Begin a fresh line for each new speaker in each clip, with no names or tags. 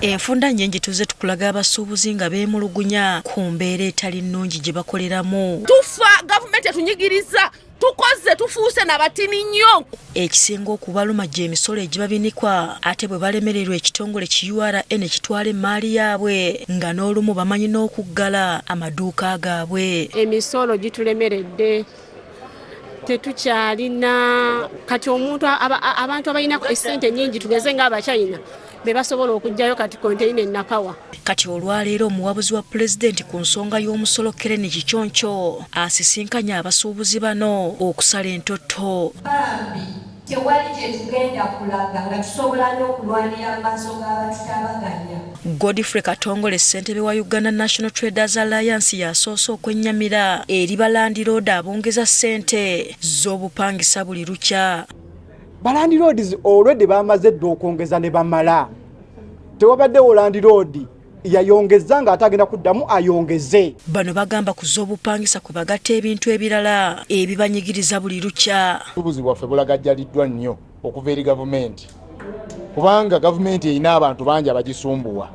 Enfunda nnyingi tuze tukulaga abasuubuzi nga beemulugunya ku mbeera etali nnungi gye bakoleramu.
Tufa gavumenti etunyigiriza tukoze tufuuse n'abatini nnyo.
Ekisinga okubaluma gye emisolo egibabinikwa ate bwe balemererwa ekitongole ki URN ekitwala emmaali yaabwe nga n'olumu bamanyi n'okuggala amaduuka gaabwe.
Emisolo gitulemeredde. Tetukyalina kati omuntu abantu abalina esente nnyingi tugeze ng'Abachina be basobola okujjayo kati konteyina ennakawa.
Kati olwaleero omuwabuzi wa pulezidenti ku nsonga y'omusolo Kereni Kichoncho asisinkanya abasuubuzi bano okusala entotto.
Tewali gye tugenda kulaga nga tusobola n'okulwanira amaaso g'abatutabaganya.
Godfrey Katongole ssentebe wa Uganda National Traders Alliance yasoose okwennyamira eri balandiroodi abongeza ssente z'obupangisa buli lukya.
Balandiroodi already bamaze dda okwongeza ne bamala. Tewabaddewo landiroodi yayongeza nga atagenda kuddamu ayongeze.
Bano bagamba ku z'obupangisa kwe bagatta ebintu ebirala ebibanyigiriza buli lukya.
Obusuubuzi bwaffe bulagajjaliddwa nnyo okuva eri gavumenti kubanga gavumenti erina abantu bangi abagisumbuwa.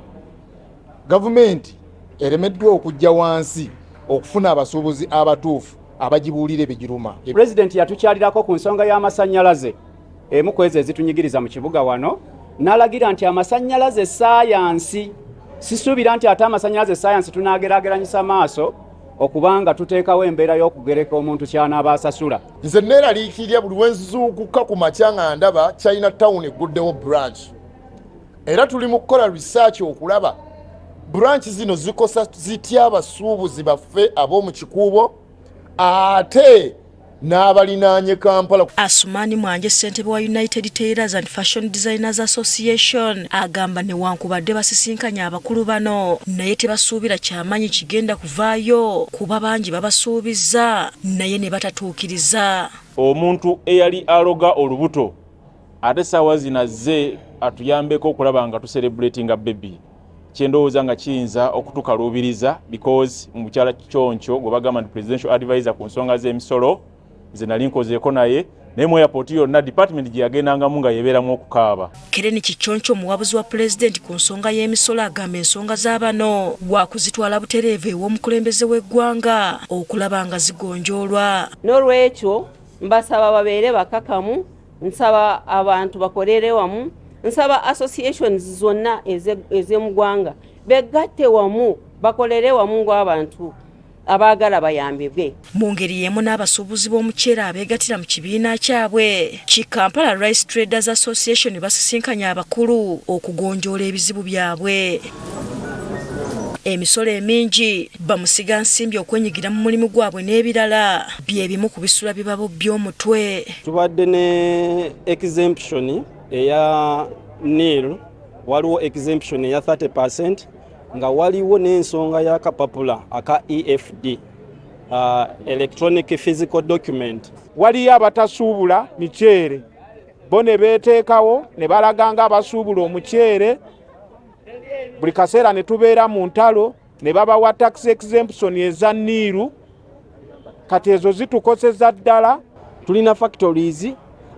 Gavumenti eremeddwa okujja wansi okufuna abasuubuzi abatuufu abagibuulira ebigiruma.
Pulezidenti yatukyalirako ku nsonga y'amasannyalaze emu ku ezo ezitunyigiriza mu kibuga wano n'alagira nti amasannyalaze saayansi. Sisuubira nti ate amasannyalaze saayansi tunaageraageranyisa maaso okubanga tuteekawo embeera y'okugereka omuntu ky'anaaba asasula.
Nze neeraliikirira buli wenzuukuka ku makya nga ndaba Chinatown eguddewo branch. Era tuli mu kukola research okulaba branch zino zikosa zitya abasuubuzi baffe ab'omu kikuubo ate n'abalinaanye Kampala.
Asumani Mwanje ssentebe wa United Tailors and Fashion Designers Association agamba newankubadde basisinkanya abakulu bano naye tebasuubira ky'amanyi kigenda kuvaayo kuba bangi babasuubiza naye ne batatuukiriza.
Omuntu eyali aloga olubuto ate ssaawa zino azze atuyambeko okulaba nga tucelebratinga baby. Kyendowooza nga kiyinza okutukaluubiriza because mu bukyala Kichoncho gwe bagamba nti presidential advisor ku nsonga z'emisolo nze nali nkozeeko naye naye mu airport yonna department gye yagendangamu nga yebeeramu okukaaba.
Kereni Kichoncho omuwabuzi wa pulezidenti ku nsonga y'emisolo agamba ensonga z'abano wakuzitwala butereevu ew'omukulembeze w'eggwanga okulaba nga zigonjoolwa.
N'olwekyo mbasaba babeere bakakamu, nsaba abantu bakolere wamu, nsaba associations zonna ez'emu ggwanga begatte wamu bakolere wamu ng'abantu abaagala bayambibwe.
Mu ngeri y'emu n'abasuubuzi b'omuceere abeegattira mu kibiina kyabwe ki Kampala Rice Traders Association basisinkanya abakulu okugonjoola ebizibu byabwe. Emisolo emingi bamusiga nsimbi okwenyigira mu mulimu gwabwe n'ebirala bye bimu ku bisula bibabo by'omutwe.
Tubadde ne exemption eya NIL, waliwo exemption eya 30% nga waliwo n'ensonga y'akapapula aka EFD, electronic physical document.
Waliyo abatasuubula miceere bo ne beeteekawo ne balaga nga abasuubula omuceere buli kaseera ne tubeera mu ntalo ne babawa tax exemption eza NIL. Kati ezo zitukoseza ddala.
Tulina factories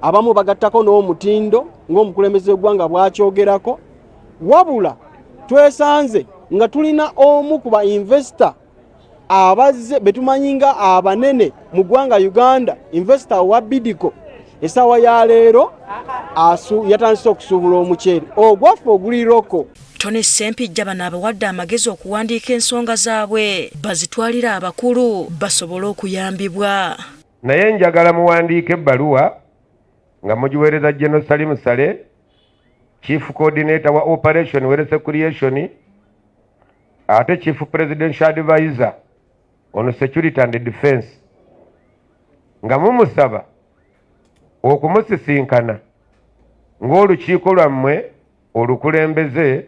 abamu bagattako n'omutindo ng'omukulembeze w'eggwanga bw'akyogerako, wabula twesanze nga tulina omu ku ba investor abazze betumanyi nga abanene mu ggwanga Uganda, investor wa Bidco essaawa ya leero yatandise okusuubula omuceere ogwaffe oguli loko.
Tony Sempijja bano abawadde amagezi okuwandiika ensonga zaabwe bazitwalire abakulu basobole okuyambibwa.
Naye njagala muwandiike ebbaluwa nga mugiweereza General Salim Sale, Chief Coordinator wa Operation Wealth Creation, ate Chief Presidential Advisor on Security and Defense, nga mumusaba okumusisinkana ng'olukiiko lwammwe olukulembeze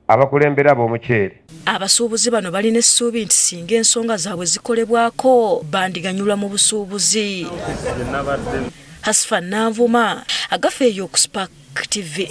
abakulembera ab'omuceere.
Abasuubuzi bano balina essuubi nti singa ensonga zaabwe zikolebwako bandiganyulwa mu busuubuzi. Hasfa Nanvuma, agafeeyo ku Spark TV.